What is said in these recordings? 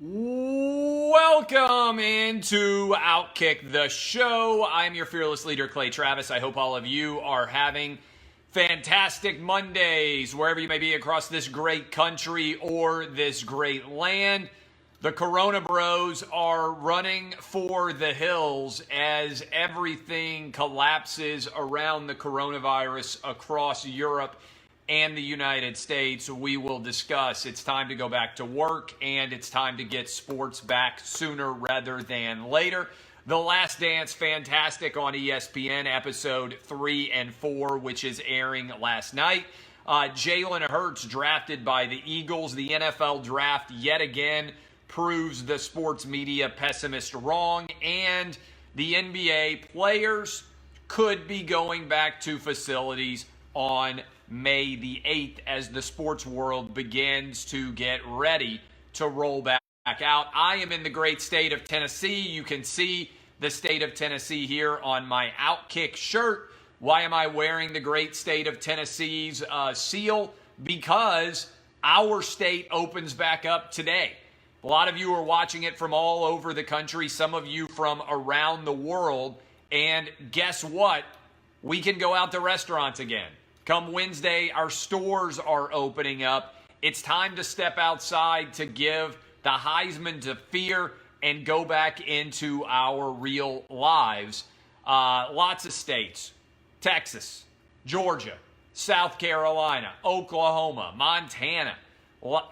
Welcome into Outkick the Show. I'm your fearless leader, Clay Travis. I hope all of you are having fantastic Mondays, wherever you may be across this great country or this great land. The Corona Bros are running for the hills as everything collapses around the coronavirus across Europe and the United States. We will discuss. It's time to go back to work, and it's time to get sports back sooner rather than later. The Last Dance, fantastic on ESPN, episode 3 and 4, which is airing last night. Jalen Hurts drafted by the Eagles. The NFL draft yet again proves the sports media pessimist wrong, and the NBA players could be going back to facilities on May the 8th as the sports world begins to get ready to roll back out. I am in the great state of Tennessee. You can see the state of Tennessee here on my Outkick shirt. Why am I wearing the great state of Tennessee's seal? Because our state opens back up today. A lot of you are watching it from all over the country, some of you from around the world, and guess what? We can go out to restaurants again. Come Wednesday, our stores are opening up. It's time to step outside to give the Heisman to fear and go back into our real lives. Lots of states, Texas, Georgia, South Carolina, Oklahoma, Montana,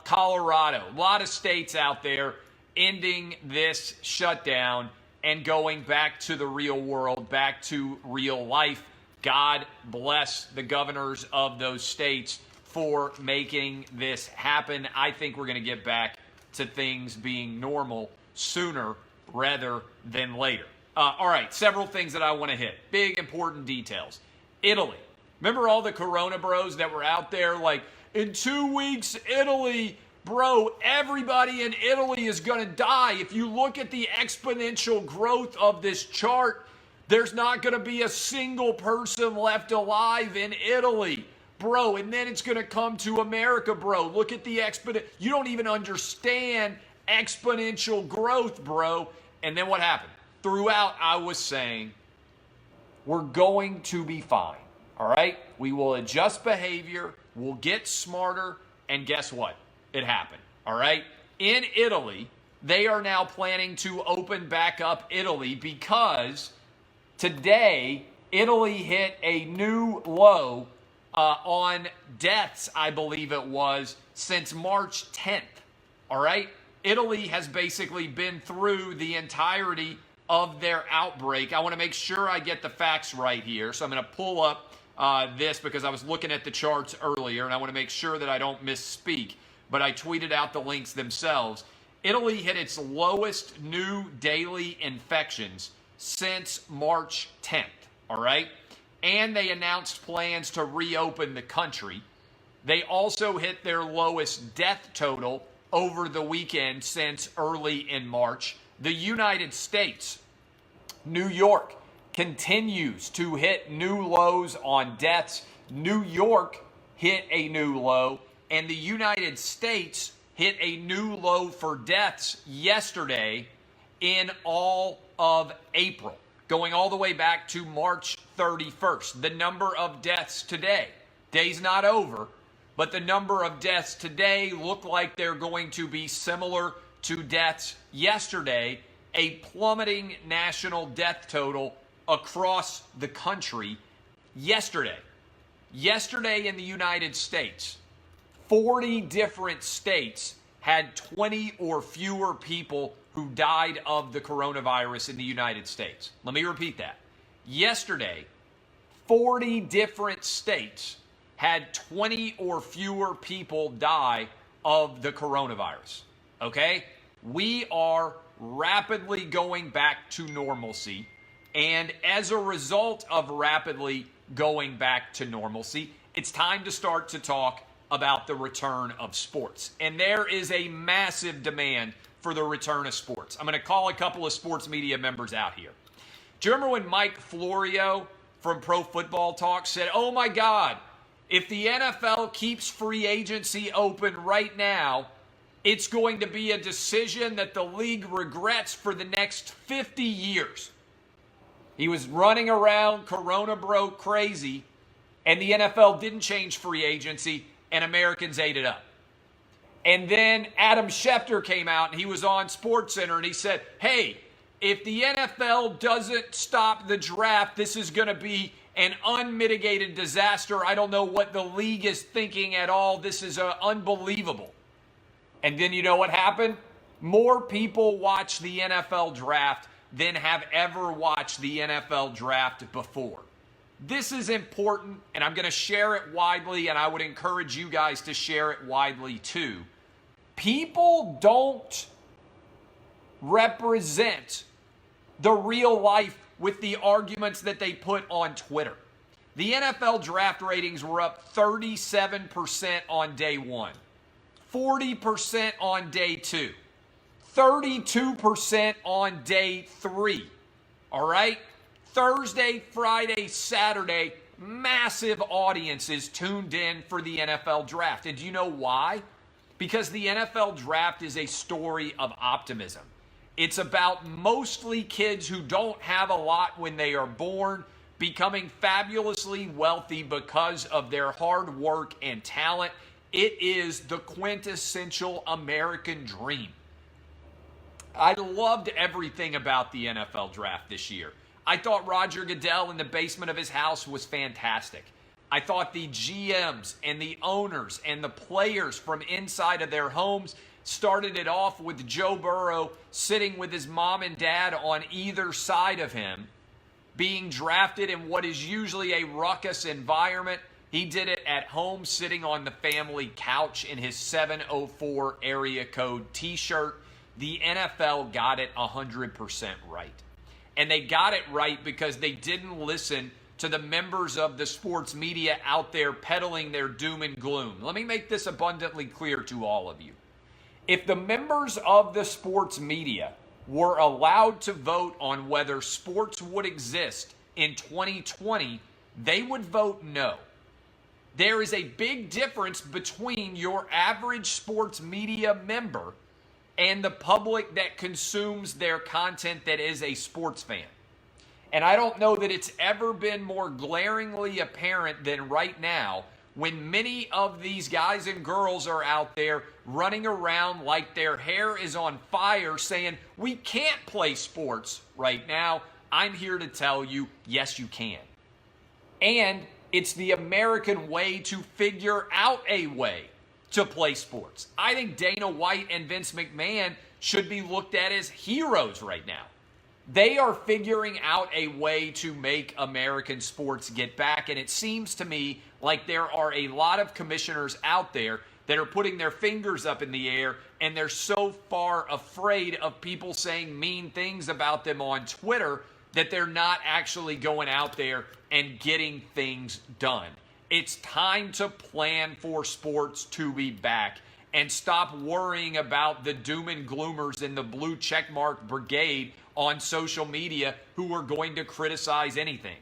Colorado, a lot of states out there ending this shutdown and going back to the real world, back to real life. God bless the governors of those states for making this happen. I think we're going to get back to things being normal sooner rather than later. All right, several things that I want to hit. Big, important details. Italy. Remember all the Corona Bros that were out there like, in 2 weeks, Italy, bro, everybody in Italy is going to die. If you look at the exponential growth of this chart, there's not going to be a single person left alive in Italy, bro. And then it's going to come to America, bro. Look at the you don't even understand exponential growth, bro. And then what happened? Throughout, I was saying, we're going to be fine, all right? We will adjust behavior. We'll get smarter. And guess what? It happened, all right? In Italy, they are now planning to open back up Italy because today, Italy hit a new low on deaths, I believe it was, since March 10th, all right? Italy has basically been through the entirety of their outbreak. I want to make sure I get the facts right here, so I'm going to pull up this because I was looking at the charts earlier, and I want to make sure that I don't misspeak, but I tweeted out the links themselves. Italy hit its lowest new daily infections since March 10th, all right? And they announced plans to reopen the country. They also hit their lowest death total over the weekend since early in March. The United States, New York, continues to hit new lows on deaths. New York hit a new low, and the United States hit a new low for deaths yesterday in all of April, going all the way back to March 31st. The number of deaths today, day's not over, but the number of deaths today look like they're going to be similar to deaths yesterday, a plummeting national death total across the country yesterday. Yesterday in the United States, 40 different states had 20 or fewer people who died of the coronavirus in the United States. Let me repeat that. Yesterday, 40 different states had 20 or fewer people die of the coronavirus. Okay? We are rapidly going back to normalcy. And as a result of rapidly going back to normalcy, it's time to start to talk about the return of sports. And there is a massive demand for the return of sports. I'm going to call a couple of sports media members out here. Do you remember when Mike Florio from Pro Football Talk said, oh my God, if the NFL keeps free agency open right now, It's going to be a decision that the league regrets for the next 50 years. He was running around, Corona broke crazy, and the NFL didn't change free agency, and Americans ate it up. And then Adam Schefter came out, and he was on SportsCenter, and he said, hey, if the NFL doesn't stop the draft, this is going to be an unmitigated disaster. I don't know what the league is thinking at all. This is unbelievable. And then you know what happened? More people watch the NFL draft than have ever watched the NFL draft before. This is important, and I'm going to share it widely, and I would encourage you guys to share it widely too. People don't represent the real life with the arguments that they put on Twitter. The NFL draft ratings were up 37% on day one, 40% on day two, 32% on day three. All right? Thursday, Friday, Saturday, massive audiences tuned in for the NFL draft. And do you know why? Because the NFL draft is a story of optimism. It's about mostly kids who don't have a lot when they are born, becoming fabulously wealthy because of their hard work and talent. It is the quintessential American dream. I loved everything about the NFL draft this year. I thought Roger Goodell in the basement of his house was fantastic. I thought the GMs and the owners and the players from inside of their homes started it off with Joe Burrow sitting with his mom and dad on either side of him, being drafted in what is usually a ruckus environment. He did it at home, sitting on the family couch in his 704 area code t-shirt. The NFL got it 100% right. And they got it right because they didn't listen to the members of the sports media out there peddling their doom and gloom. Let me make this abundantly clear to all of you. If the members of the sports media were allowed to vote on whether sports would exist in 2020, they would vote no. There is a big difference between your average sports media member and the public that consumes their content that is a sports fan. And I don't know that it's ever been more glaringly apparent than right now, when many of these guys and girls are out there running around like their hair is on fire saying, we can't play sports right now. I'm here to tell you, yes, you can. And it's the American way to figure out a way to play sports. I think Dana White and Vince McMahon should be looked at as heroes right now. They are figuring out a way to make American sports get back, and it seems to me like there are a lot of commissioners out there that are putting their fingers up in the air, and they're so far afraid of people saying mean things about them on Twitter that they're not actually going out there and getting things done. It's time to plan for sports to be back and stop worrying about the doom and gloomers in the blue checkmark brigade on social media who are going to criticize anything.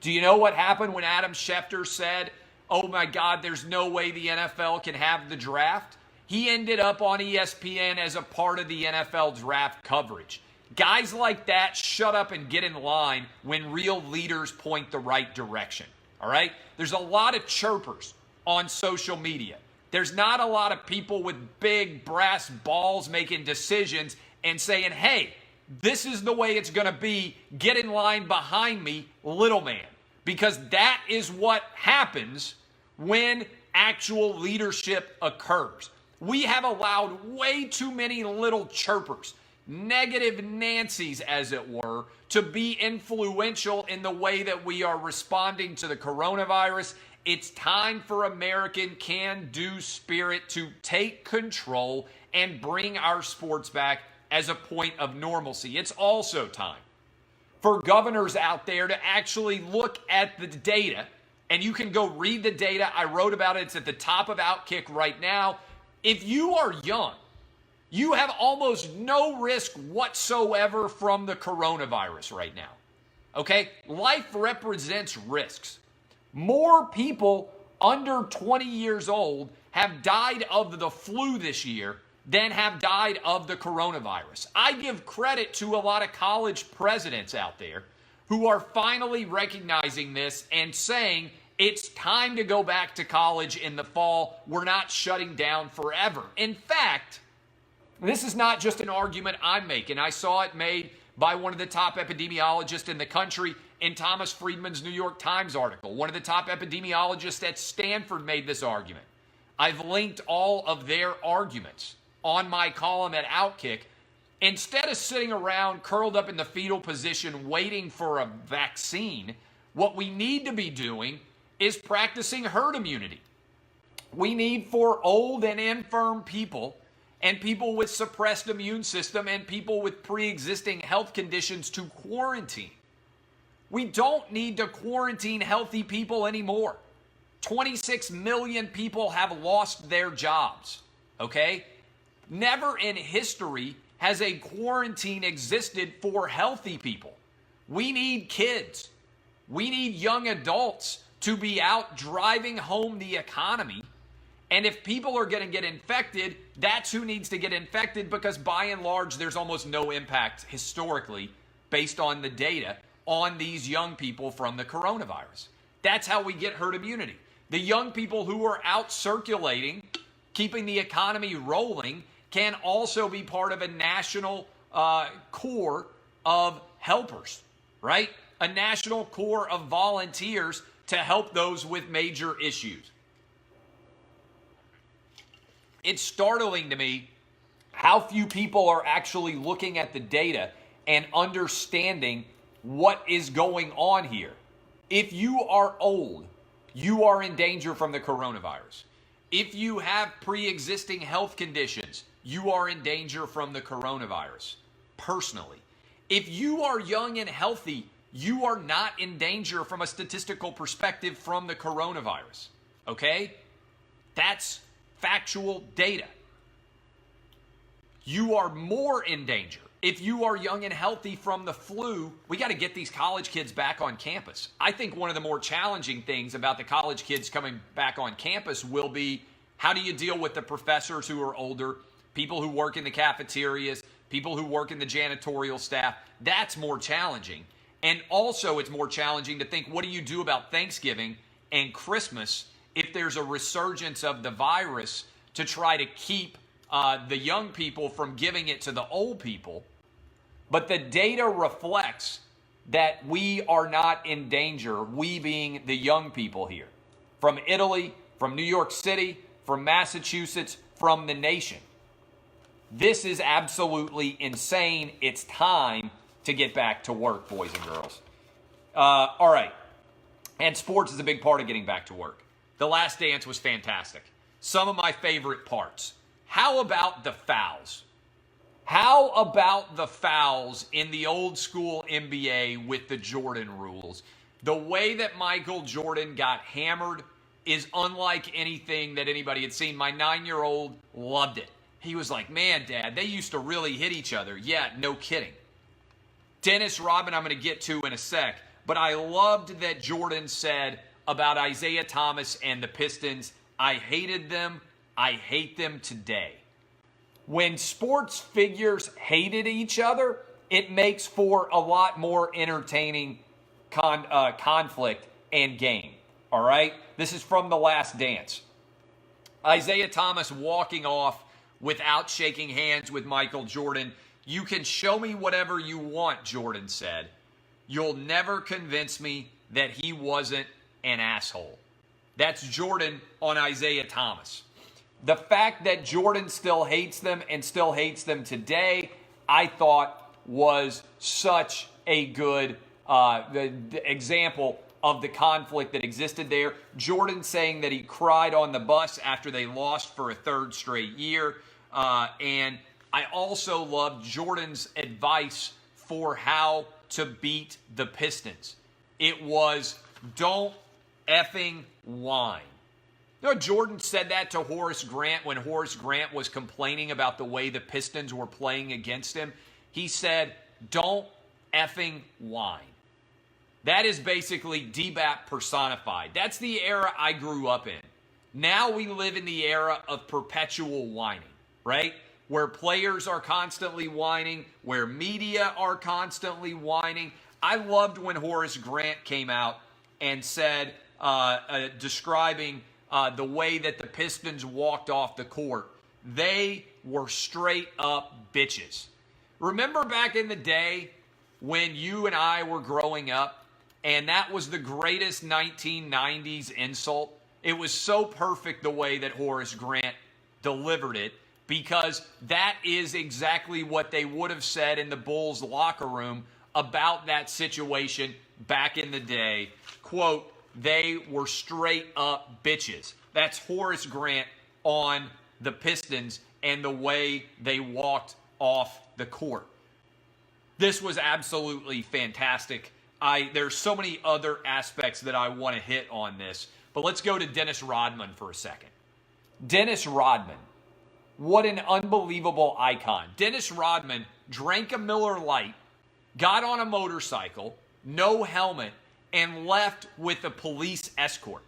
Do you know what happened when Adam Schefter said, oh my God, there's no way the NFL can have the draft? He ended up on ESPN as a part of the NFL draft coverage. Guys like that shut up and get in line when real leaders point the right direction. All right? There's a lot of chirpers on social media. There's not a lot of people with big brass balls making decisions and saying, hey, this is the way it's going to be. Get in line behind me, little man. Because that is what happens when actual leadership occurs. We have allowed way too many little chirpers, negative Nancys, as it were, to be influential in the way that we are responding to the coronavirus. It's time for American can-do spirit to take control and bring our sports back as a point of normalcy. It's also time for governors out there to actually look at the data, and you can go read the data. I wrote about it. It's at the top of Outkick right now. If you are young, you have almost no risk whatsoever from the coronavirus right now. Okay? Life represents risks. More people under 20 years old have died of the flu this year than have died of the coronavirus. I give credit to a lot of college presidents out there who are finally recognizing this and saying it's time to go back to college in the fall. We're not shutting down forever. In fact, this is not just an argument I'm making. I saw it made by one of the top epidemiologists in the country in Thomas Friedman's New York Times article. One of the top epidemiologists at Stanford made this argument. I've linked all of their arguments on my column at Outkick. Instead of sitting around curled up in the fetal position waiting for a vaccine, what we need to be doing is practicing herd immunity. We need for old and infirm people and people with suppressed immune system and people with pre-existing health conditions to quarantine. We don't need to quarantine healthy people anymore. 26 million people have lost their jobs, okay? Never in history has a quarantine existed for healthy people. We need kids. We need young adults to be out driving home the economy. And if people are going to get infected, that's who needs to get infected, because by and large, there's almost no impact historically, based on the data, on these young people from the coronavirus. That's how we get herd immunity. The young people who are out circulating, keeping the economy rolling, can also be part of a national core of helpers, right? A national core of volunteers to help those with major issues. It's startling to me how few people are actually looking at the data and understanding what is going on here. If you are old, you are in danger from the coronavirus. If you have pre-existing health conditions, you are in danger from the coronavirus, personally. If you are young and healthy, you are not in danger from a statistical perspective from the coronavirus, okay? That's factual data. You are more in danger if you are young and healthy from the flu. We got to get these college kids back on campus. I think one of the more challenging things about the college kids coming back on campus will be, how do you deal with the professors who are older, people who work in the cafeterias, people who work in the janitorial staff? That's more challenging. And also it's more challenging to think, what do you do about Thanksgiving and Christmas if there's a resurgence of the virus, to try to keep the young people from giving it to the old people? But the data reflects that we are not in danger, we being the young people here, from Italy, from New York City, from Massachusetts, from the nation. This is absolutely insane. It's time to get back to work, boys and girls. All right. And sports is a big part of getting back to work. The Last Dance was fantastic. Some of my favorite parts. How about the fouls? How about the fouls in the old school NBA with the Jordan rules? The way that Michael Jordan got hammered is unlike anything that anybody had seen. My 9-year-old loved it. He was like, man, Dad, they used to really hit each other. Yeah, no kidding. Dennis Rodman, I'm going to get to in a sec. But I loved that Jordan said about Isaiah Thomas and the Pistons, I hated them. I hate them today. When sports figures hated each other, it makes for a lot more entertaining conflict and game. All right? This is from The Last Dance. Isaiah Thomas walking off without shaking hands with Michael Jordan. You can show me whatever you want, Jordan said. You'll never convince me that he wasn't an asshole. That's Jordan on Isaiah Thomas. The fact that Jordan still hates them and still hates them today, I thought was such a good the example of the conflict that existed there. Jordan saying that he cried on the bus after they lost for a third straight year. And I also loved Jordan's advice for how to beat the Pistons. It was, don't effing whine. You know, Jordan said that to Horace Grant when Horace Grant was complaining about the way the Pistons were playing against him. He said, don't effing whine. That is basically DBAP personified. That's the era I grew up in. Now we live in the era of perpetual whining, right? where players are constantly whining, where media are constantly whining. I loved when Horace Grant came out and said, describing the way that the Pistons walked off the court. They were straight up bitches. Remember back in the day when you and I were growing up, and that was the greatest 1990s insult? It was so perfect the way that Horace Grant delivered it, because that is exactly what they would have said in the Bulls locker room about that situation back in the day. Quote, they were straight up bitches. That's Horace Grant on the Pistons and the way they walked off the court. This was absolutely fantastic. There's so many other aspects that I want to hit on this, but let's go to Dennis Rodman for a second. Dennis Rodman, what an unbelievable icon. Dennis Rodman drank a Miller Lite, got on a motorcycle, no helmet, and left with a police escort.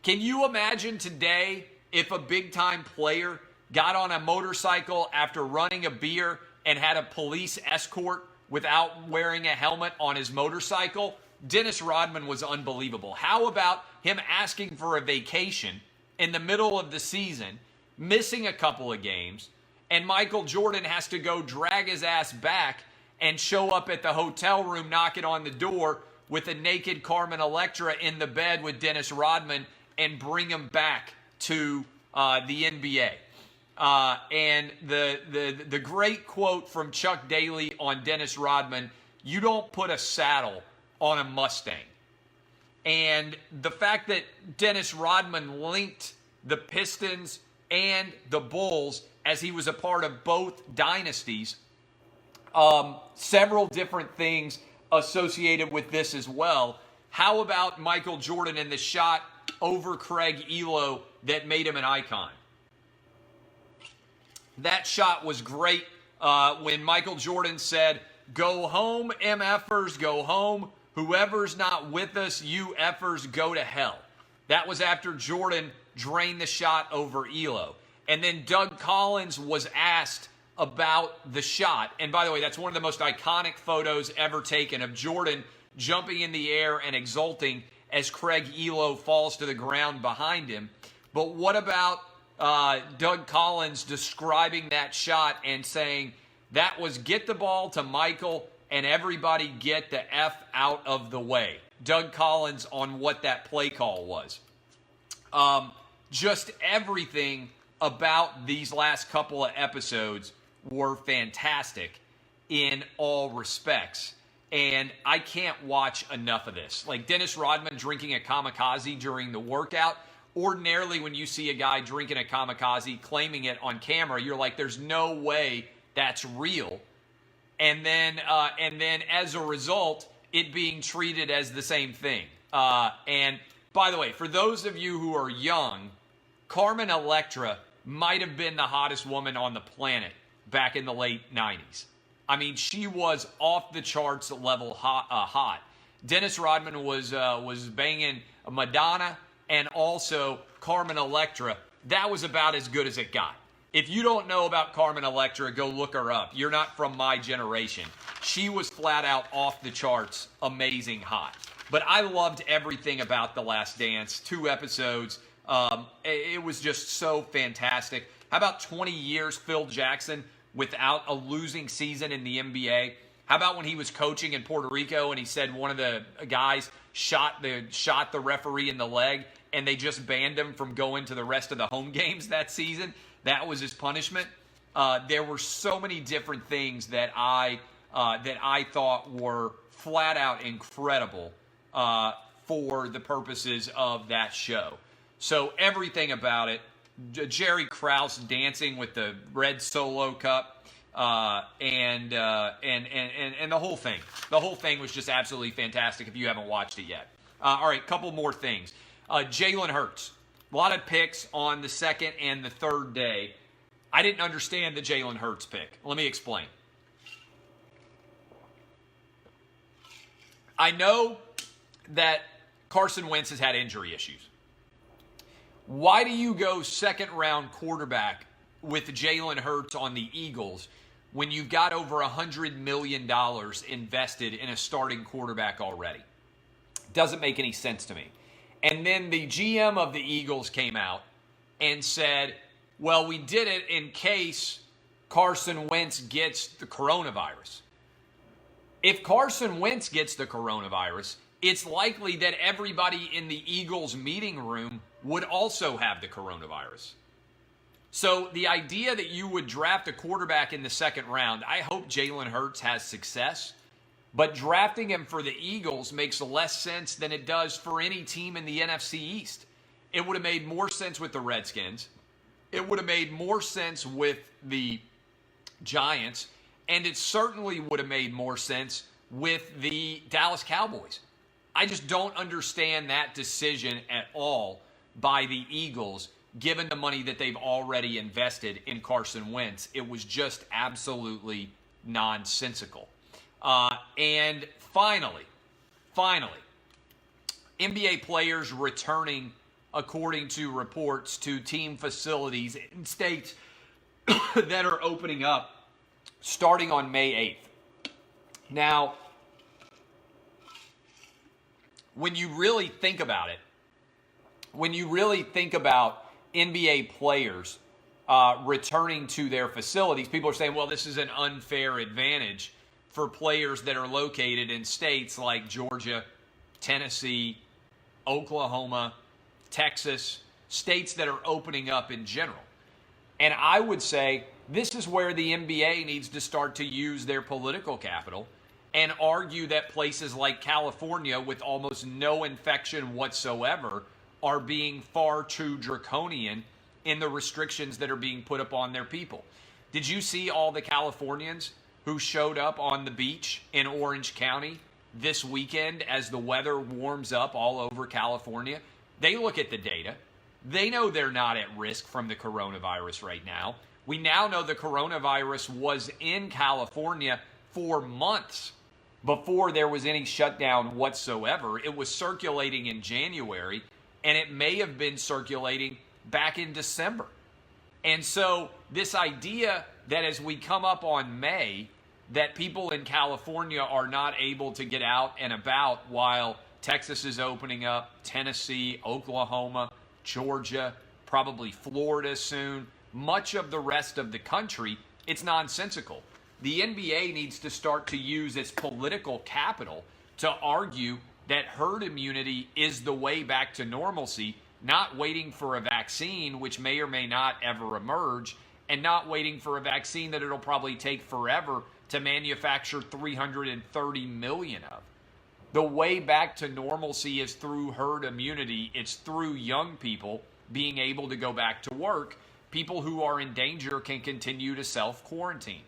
Can you imagine today if a big-time player got on a motorcycle after running a beer and had a police escort without wearing a helmet on his motorcycle? Dennis Rodman was unbelievable. How about him asking for a vacation in the middle of the season, missing a couple of games, and Michael Jordan has to go drag his ass back and show up at the hotel room knocking on the door with a naked Carmen Electra in the bed with Dennis Rodman and bring him back to the NBA. And the great quote from Chuck Daly on Dennis Rodman, you don't put a saddle on a Mustang. And the fact that Dennis Rodman linked the Pistons and the Bulls as he was a part of both dynasties, several different things associated with this as well. How about Michael Jordan and the shot over Craig Elo that made him an icon? That shot was great when Michael Jordan said, "Go home, MFers, go home. Whoever's not with us, you effers, go to hell." That was after Jordan drained the shot over Elo. And then Doug Collins was asked about the shot. And by the way, that's one of the most iconic photos ever taken of Jordan jumping in the air and exulting as Craig Elo falls to the ground behind him. But what about Doug Collins describing that shot and saying, that was get the ball to Michael and everybody get the F out of the way? Doug Collins on what that play call was. Just everything about these last couple of episodes were fantastic in all respects. And I can't watch enough of this. Like Dennis Rodman drinking a kamikaze during the workout. Ordinarily, when you see a guy drinking a kamikaze, claiming it on camera, you're like, there's no way that's real. And then as a result, it being treated as the same thing. And by the way, for those of you who are young, Carmen Electra might have been the hottest woman on the planet back in the late 90s. I mean, she was off the charts level hot. Dennis Rodman was banging Madonna and also Carmen Electra. That was about as good as it got. If you don't know about Carmen Electra, go look her up. You're not from my generation. She was flat out off the charts, amazing hot. But I loved everything about The Last Dance. 2 episodes. It was just so fantastic. How about 20 years Phil Jackson without a losing season in the NBA? How about when he was coaching in Puerto Rico and he said one of the guys shot the referee in the leg and they just banned him from going to the rest of the home games that season? That was his punishment. There were so many different things that I thought were flat out incredible for the purposes of that show. So everything about it, Jerry Krause dancing with the red Solo cup, and the whole thing. The whole thing was just absolutely fantastic if you haven't watched it yet. All right, couple more things. Jalen Hurts. A lot of picks on the second and the third day. I didn't understand the Jalen Hurts pick. Let me explain. I know that Carson Wentz has had injury issues. Why do you go second round quarterback with Jalen Hurts on the Eagles when you've got over $100 million invested in a starting quarterback already? Doesn't make any sense to me. And then the GM of the Eagles came out and said, well, we did it in case Carson Wentz gets the coronavirus. If Carson Wentz gets the coronavirus, it's likely that everybody in the Eagles meeting room would also have the coronavirus. So the idea that you would draft a quarterback in the second round, I hope Jalen Hurts has success, but drafting him for the Eagles makes less sense than it does for any team in the NFC East. It would have made more sense with the Redskins. It would have made more sense with the Giants, and it certainly would have made more sense with the Dallas Cowboys. I just don't understand that decision at all by the Eagles, given the money that they've already invested in Carson Wentz. It was just absolutely nonsensical. And finally, NBA players returning, according to reports, to team facilities in states that are opening up starting on May 8th. Now, when you really think about it, when you really think about NBA players returning to their facilities, people are saying, well, this is an unfair advantage for players that are located in states like Georgia, Tennessee, Oklahoma, Texas, states that are opening up in general. And I would say this is where the NBA needs to start to use their political capital and argue that places like California, with almost no infection whatsoever, are being far too draconian in the restrictions that are being put upon their people. Did you see all the Californians who showed up on the beach in Orange County this weekend as the weather warms up all over California? They look at the data. They know they're not at risk from the coronavirus right now. We now know the coronavirus was in California for months before there was any shutdown whatsoever. It was circulating in January, and it may have been circulating back in December. And so this idea that as we come up on May, that people in California are not able to get out and about while Texas is opening up, Tennessee, Oklahoma, Georgia, probably Florida soon, much of the rest of the country, it's nonsensical. The NBA needs to start to use its political capital to argue that herd immunity is the way back to normalcy, not waiting for a vaccine, which may or may not ever emerge, and not waiting for a vaccine that it'll probably take forever to manufacture 330 million of. The way back to normalcy is through herd immunity. It's through young people being able to go back to work. People who are in danger can continue to self-quarantine.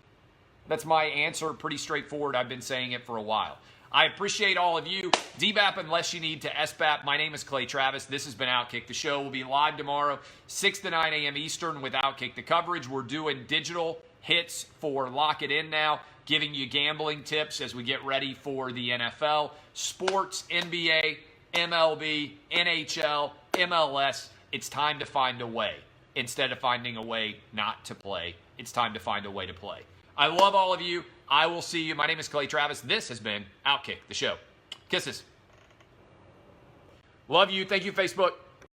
That's my answer. Pretty straightforward. I've been saying it for a while. I appreciate all of you. DBAP unless you need to SBAP. My name is Clay Travis. This has been Outkick the Show. We'll be live tomorrow, 6 to 9 a.m. Eastern with Outkick the coverage. We're doing digital hits for Lock It In now, giving you gambling tips as we get ready for the NFL, sports, NBA, MLB, NHL, MLS. It's time to find a way. Instead of finding a way not to play, it's time to find a way to play. I love all of you. I will see you. My name is Clay Travis. This has been Outkick the Show. Kisses. Love you. Thank you, Facebook.